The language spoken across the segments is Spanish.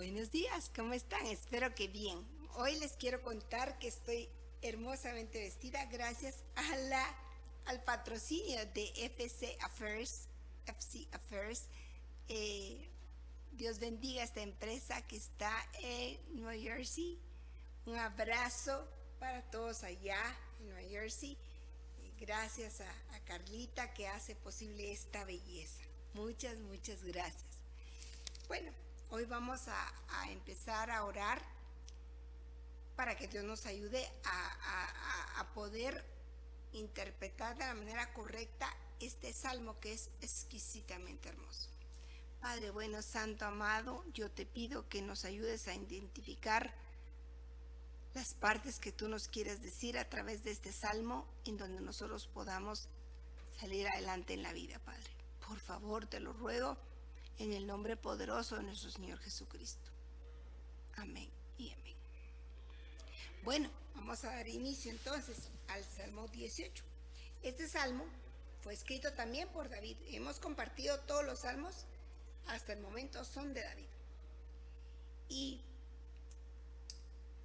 Buenos días, ¿cómo están? Espero que bien. Hoy les quiero contar que estoy hermosamente vestida gracias al patrocinio de FC Affairs. Eh, Dios bendiga a esta empresa que está en New Jersey. Un abrazo para todos allá en New Jersey. Gracias a Carlita que hace posible esta belleza. Muchas gracias. Bueno, hoy vamos a empezar a orar para que Dios nos ayude a poder interpretar de la manera correcta este salmo que es exquisitamente hermoso. Padre bueno, santo, amado, yo te pido que nos ayudes a identificar las partes que tú nos quieres decir a través de este salmo, en donde nosotros podamos salir adelante en la vida, Padre. Por favor, te lo ruego, en el nombre poderoso de nuestro Señor Jesucristo. Amén y amén. Bueno, vamos a dar inicio entonces al Salmo 18. Este salmo fue escrito también por David. Hemos compartido todos los salmos hasta el momento son de David. Y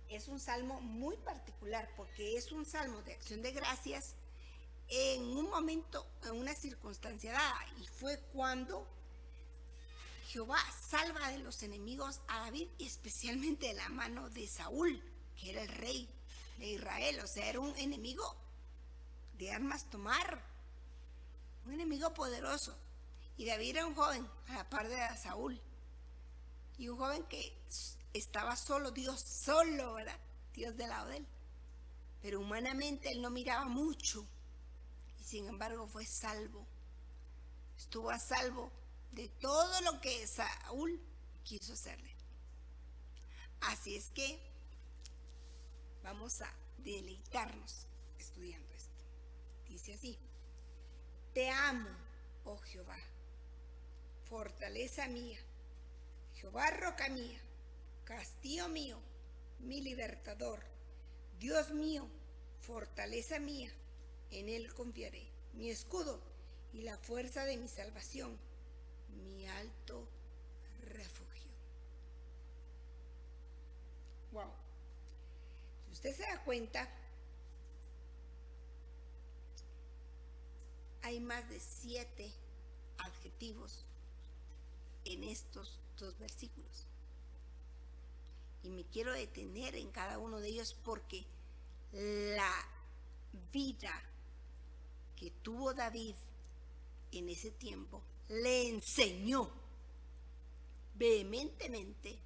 es un salmo muy particular porque es un salmo de acción de gracias en un momento, en una circunstancia dada. Y fue cuando Jehová salva de los enemigos a David, y especialmente de la mano de Saúl, que era el rey de Israel. O sea, era un enemigo de armas tomar, un enemigo poderoso. Y David era un joven a la par de Saúl, y un joven que estaba solo, Dios solo, ¿verdad? Dios del lado de él. Pero humanamente él no miraba mucho, y sin embargo fue salvo. Estuvo a salvo de todo lo que Saúl quiso hacerle. Así es que vamos a deleitarnos estudiando esto. Dice así: te amo, oh Jehová, fortaleza mía, Jehová roca mía, castillo mío, mi libertador, Dios mío, fortaleza mía, en él confiaré, mi escudo y la fuerza de mi salvación, mi alto refugio. Wow. Si usted se da cuenta, hay más de 7 adjetivos en estos 2 versículos. Y me quiero detener en cada uno de ellos porque la vida que tuvo David en ese tiempo le enseñó vehementemente,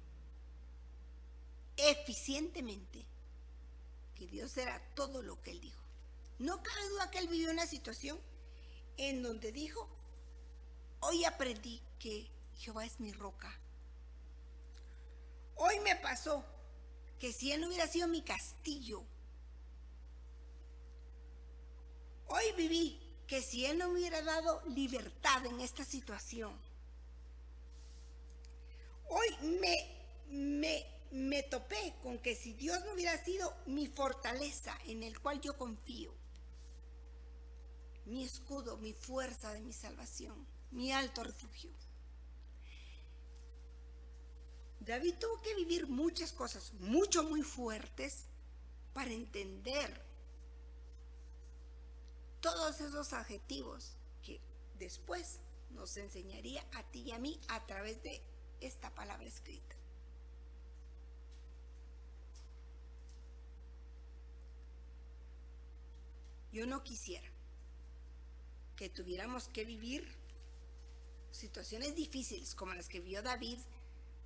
eficientemente, que Dios era todo lo que él dijo. No cabe duda que él vivió una situación en donde dijo: hoy aprendí que Jehová es mi roca. Hoy me pasó que si él no hubiera sido mi castillo, hoy viví que si él no me hubiera dado libertad en esta situación, hoy me topé con que si Dios no hubiera sido mi fortaleza en el cual yo confío, mi escudo, mi fuerza de mi salvación, mi alto refugio. David tuvo que vivir muchas cosas, muy fuertes, para entender todos esos adjetivos que después nos enseñaría a ti y a mí a través de esta palabra escrita. Yo no quisiera que tuviéramos que vivir situaciones difíciles como las que vivió David,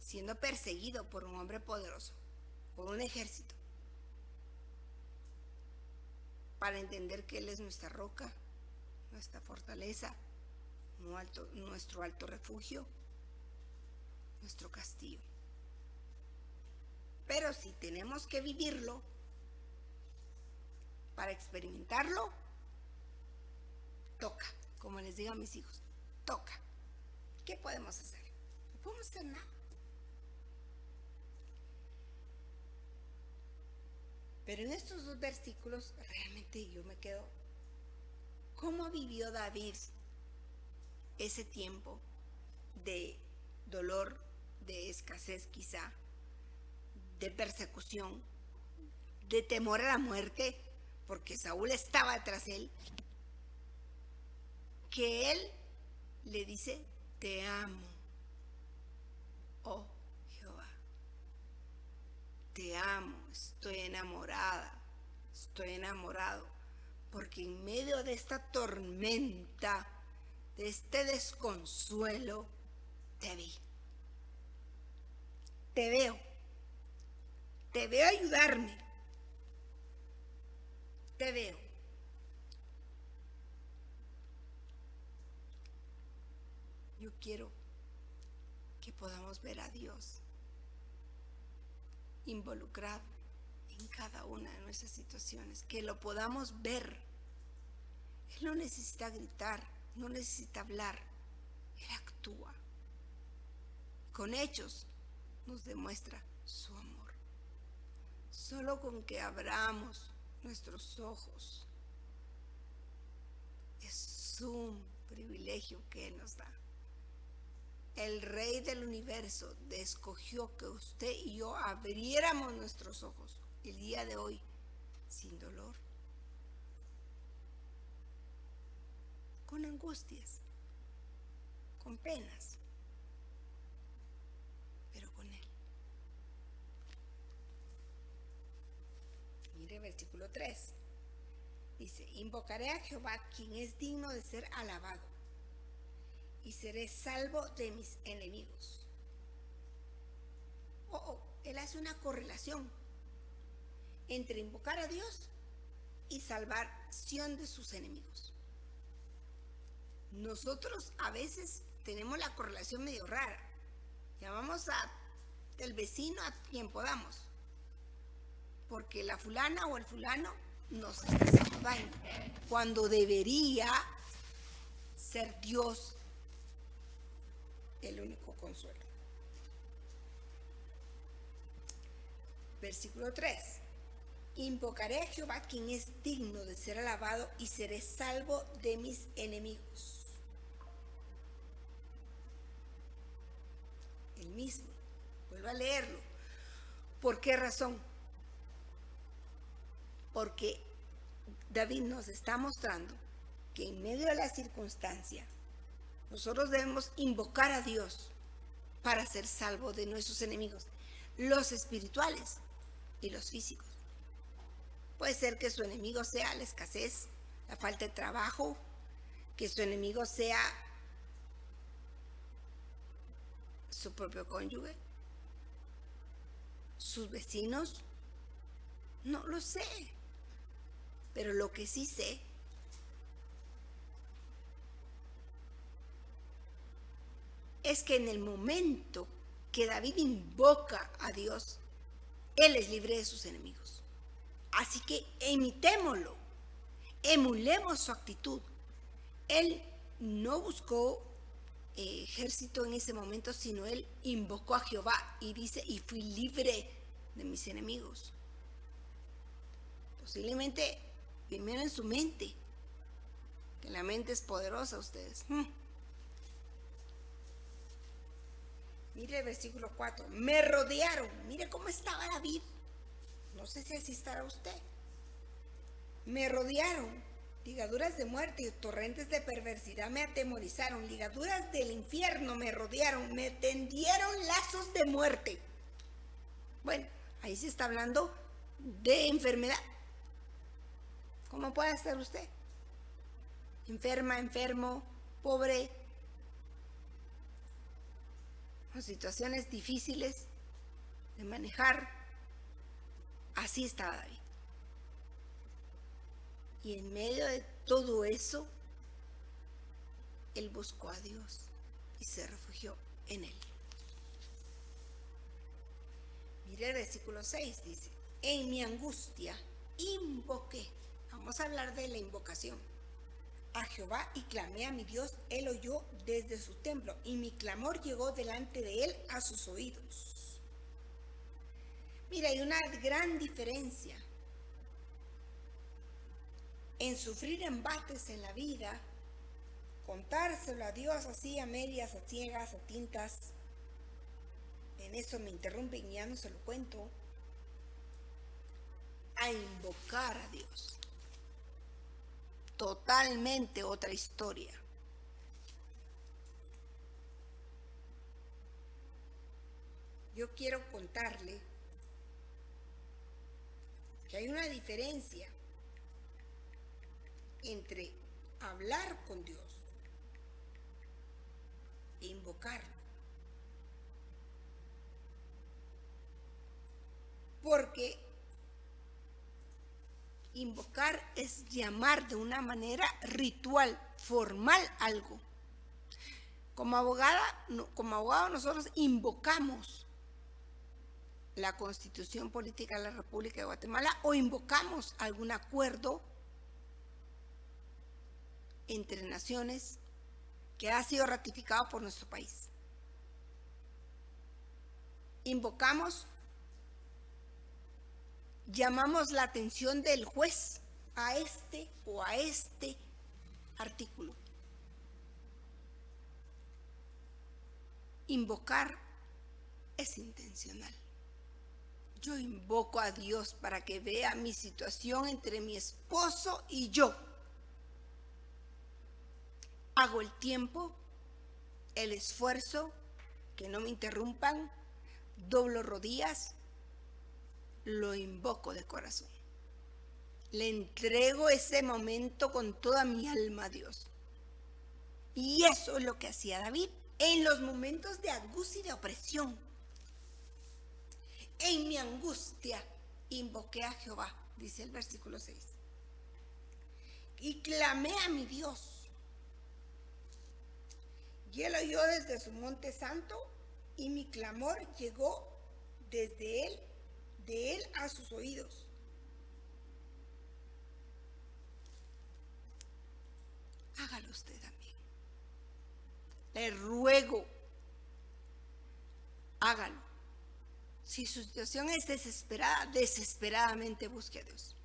siendo perseguido por un hombre poderoso, por un ejército, para entender que Él es nuestra roca, nuestra fortaleza, nuestro alto refugio, nuestro castillo. Pero si tenemos que vivirlo para experimentarlo, toca, como les digo a mis hijos, toca. ¿Qué podemos hacer? No podemos hacer nada. Pero en estos 2 versículos realmente yo me quedo, ¿cómo vivió David ese tiempo de dolor, de escasez quizá, de persecución, de temor a la muerte, porque Saúl estaba tras él, que él le dice, te amo, oh Jehová, te amo, estoy enamorada, estoy enamorado, porque en medio de esta tormenta, de este desconsuelo, te vi, te veo ayudarme, te veo. Yo quiero que podamos ver a Dios involucrado en cada una de nuestras situaciones, que lo podamos ver. Él no necesita gritar, no necesita hablar, Él actúa. Con hechos nos demuestra su amor. Solo con que abramos nuestros ojos es un privilegio que Él nos da. El Rey del universo escogió que usted y yo abriéramos nuestros ojos el día de hoy sin dolor, con angustias, con penas, pero con Él. Mire versículo 3. Dice, invocaré a Jehová, quien es digno de ser alabado, y seré salvo de mis enemigos. Él hace una correlación entre invocar a Dios y salvación de sus enemigos. Nosotros a veces tenemos la correlación medio rara. Llamamos al vecino a quien podamos, porque la fulana o el fulano nos está haciendo daño, cuando debería ser Dios el único consuelo. Versículo 3. Invocaré a Jehová, quien es digno de ser alabado, y seré salvo de mis enemigos. El mismo. Vuelvo a leerlo. ¿Por qué razón? Porque David nos está mostrando que en medio de la circunstancia nosotros debemos invocar a Dios para ser salvos de nuestros enemigos, los espirituales y los físicos. Puede ser que su enemigo sea la escasez, la falta de trabajo, que su enemigo sea su propio cónyuge, sus vecinos. No lo sé, pero lo que sí sé es que en el momento que David invoca a Dios, Él es libre de sus enemigos. Así que imitémoslo, emulemos su actitud. Él no buscó ejército en ese momento, sino él invocó a Jehová y dice, y fui libre de mis enemigos. Posiblemente primero en su mente, que la mente es poderosa, ustedes. Mire el versículo 4. Me rodearon. Mire cómo estaba David. No sé si así estará usted. Me rodearon. Ligaduras de muerte y torrentes de perversidad me atemorizaron. Ligaduras del infierno me rodearon. Me tendieron lazos de muerte. Bueno, ahí se está hablando de enfermedad. ¿Cómo puede estar usted? Enferma, enfermo, pobre, con situaciones difíciles de manejar. Así estaba David. Y en medio de todo eso, él buscó a Dios y se refugió en él. Mire el versículo 6, dice, en mi angustia invoqué. Vamos a hablar de la invocación. A Jehová y clamé a mi Dios, él oyó desde su templo y mi clamor llegó delante de él a sus oídos. Mira, hay una gran diferencia en sufrir embates en la vida, contárselo a Dios así a medias, a ciegas, a tintas, en eso me interrumpen y ya no se lo cuento, a invocar a Dios. Totalmente otra historia. Yo quiero contarle que hay una diferencia entre hablar con Dios e invocarlo. Porque invocar es llamar de una manera ritual, formal algo. Como abogado nosotros invocamos la Constitución Política de la República de Guatemala o invocamos algún acuerdo entre naciones que ha sido ratificado por nuestro país. Invocamos, llamamos la atención del juez a este o a este artículo. Invocar es intencional. Yo invoco a Dios para que vea mi situación entre mi esposo y yo. Hago el tiempo, el esfuerzo, que no me interrumpan, doblo rodillas, lo invoco de corazón. Le entrego ese momento con toda mi alma a Dios. Y eso es lo que hacía David en los momentos de angustia y de opresión. En mi angustia invoqué a Jehová, dice el versículo 6. Y clamé a mi Dios. Y él oyó desde su monte santo, y mi clamor llegó de él a sus oídos. Hágalo usted también. Le ruego, hágalo. Si su situación es desesperada, desesperadamente busque a Dios.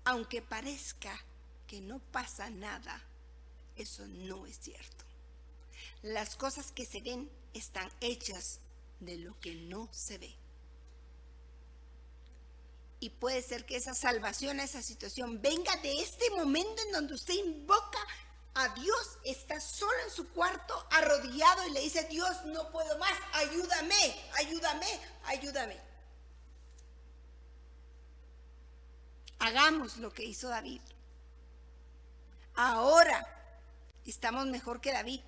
Aunque parezca que no pasa nada, eso no es cierto. Las cosas que se ven están hechas de lo que no se ve. Y puede ser que esa salvación, esa situación venga de este momento en donde usted invoca a Dios, está solo en su cuarto, arrodillado y le dice: Dios, no puedo más, ayúdame, ayúdame, ayúdame. Hagamos lo que hizo David. Ahora estamos mejor que David,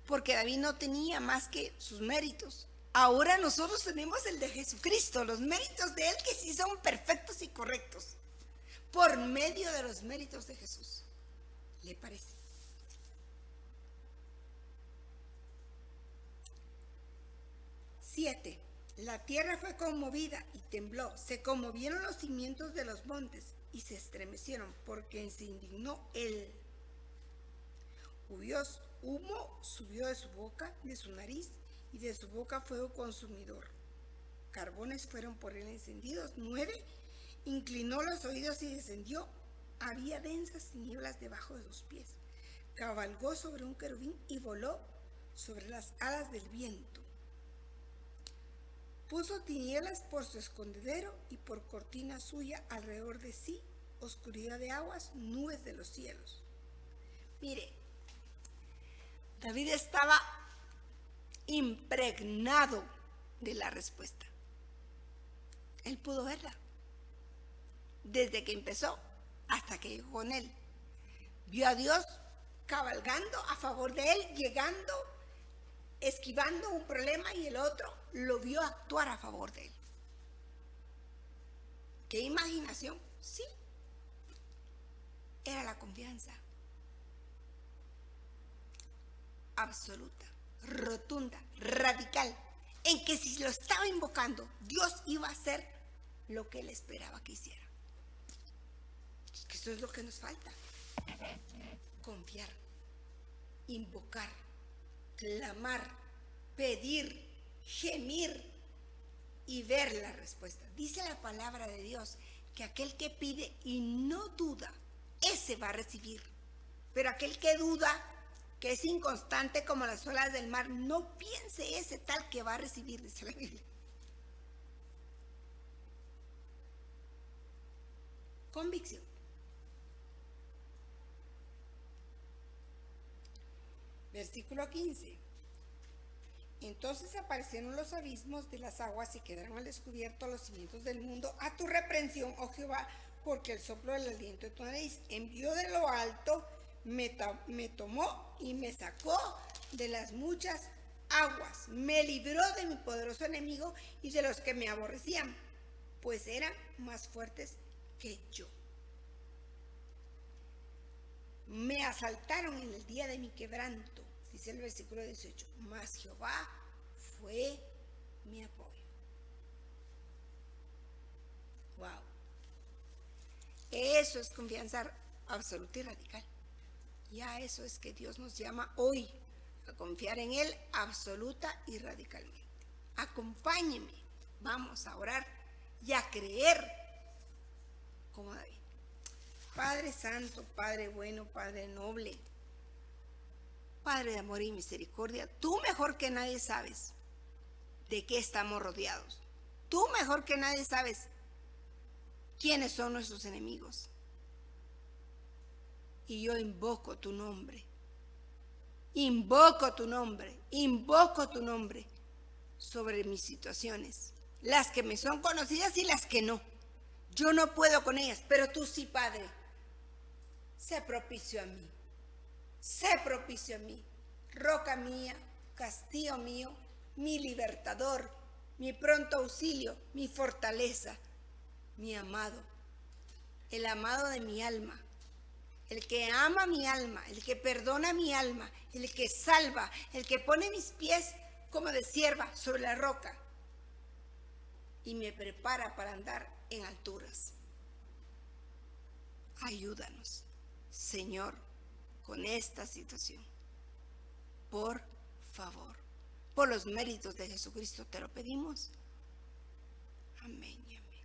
porque David no tenía más que sus méritos. Ahora nosotros tenemos el de Jesucristo, los méritos de Él que sí son perfectos y correctos, por medio de los méritos de Jesús. ¿Le parece? La tierra fue conmovida y tembló, se conmovieron los cimientos de los montes y se estremecieron, porque se indignó él. Humo subió de su boca, de su nariz, y de su boca fuego consumidor. Carbones fueron por él encendidos. 9, inclinó los oídos y descendió. Había densas tinieblas debajo de sus pies. Cabalgó sobre un querubín y voló sobre las alas del viento. Puso tinieblas por su escondedero y por cortina suya alrededor de sí, oscuridad de aguas, nubes de los cielos. Mire, David estaba impregnado de la respuesta. Él pudo verla. Desde que empezó hasta que llegó con él. Vio a Dios cabalgando a favor de él, llegando, esquivando un problema, y el otro lo vio actuar a favor de él. ¿Qué imaginación? Sí. Era la confianza absoluta, rotunda, radical, en que si lo estaba invocando, Dios iba a hacer lo que él esperaba que hiciera. Que eso es lo que nos falta. Confiar, invocar, clamar, pedir, gemir y ver la respuesta. Dice la palabra de Dios que aquel que pide y no duda, ese va a recibir. Pero aquel que duda que es inconstante como las olas del mar, no piense ese tal que va a recibir, dice la Biblia. Convicción. Versículo 15. Entonces aparecieron los abismos de las aguas y quedaron al descubierto los cimientos del mundo. A tu reprensión, oh Jehová, porque el soplo del aliento de tu nariz envió de lo alto, me tomó y me sacó de las muchas aguas. Me libró de mi poderoso enemigo y de los que me aborrecían, pues eran más fuertes que yo. Me asaltaron en el día de mi quebranto, dice el versículo 18, mas Jehová fue mi apoyo. Wow. Eso es confianza absoluta y radical. Ya eso es que Dios nos llama hoy a confiar en Él absoluta y radicalmente. Acompáñeme, vamos a orar y a creer como David. Padre santo, Padre bueno, Padre noble, Padre de amor y misericordia, tú mejor que nadie sabes de qué estamos rodeados. Tú mejor que nadie sabes quiénes son nuestros enemigos. Y yo invoco tu nombre. Invoco tu nombre sobre mis situaciones, las que me son conocidas y las que no. Yo no puedo con ellas, pero tú sí, Padre. Sé propicio a mí. Sé propicio a mí. Roca mía, castillo mío, mi libertador, mi pronto auxilio, mi fortaleza, mi amado, el amado de mi alma, el que ama mi alma, el que perdona mi alma, el que salva, el que pone mis pies como de cierva sobre la roca y me prepara para andar en alturas. Ayúdanos, Señor, con esta situación. Por favor, por los méritos de Jesucristo te lo pedimos. Amén y amén.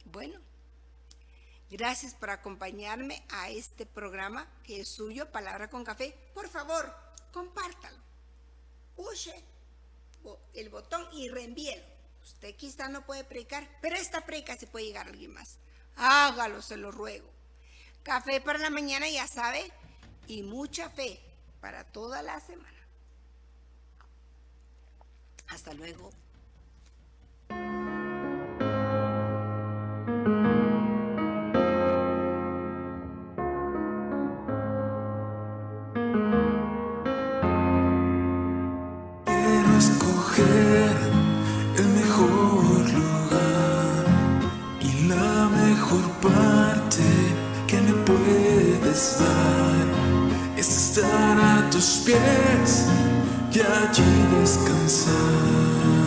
Bueno, gracias por acompañarme a este programa que es suyo, Palabra con Café. Por favor, compártalo. Push el botón y reenvíelo. Usted quizá no puede predicar, pero esta predica se puede llegar a alguien más. Hágalo, se lo ruego. Café para la mañana, ya sabe, y mucha fe para toda la semana. Hasta luego. Quiero escoger el mejor lugar y la mejor parte que me puedes dar es estar a tus pies y allí descansar.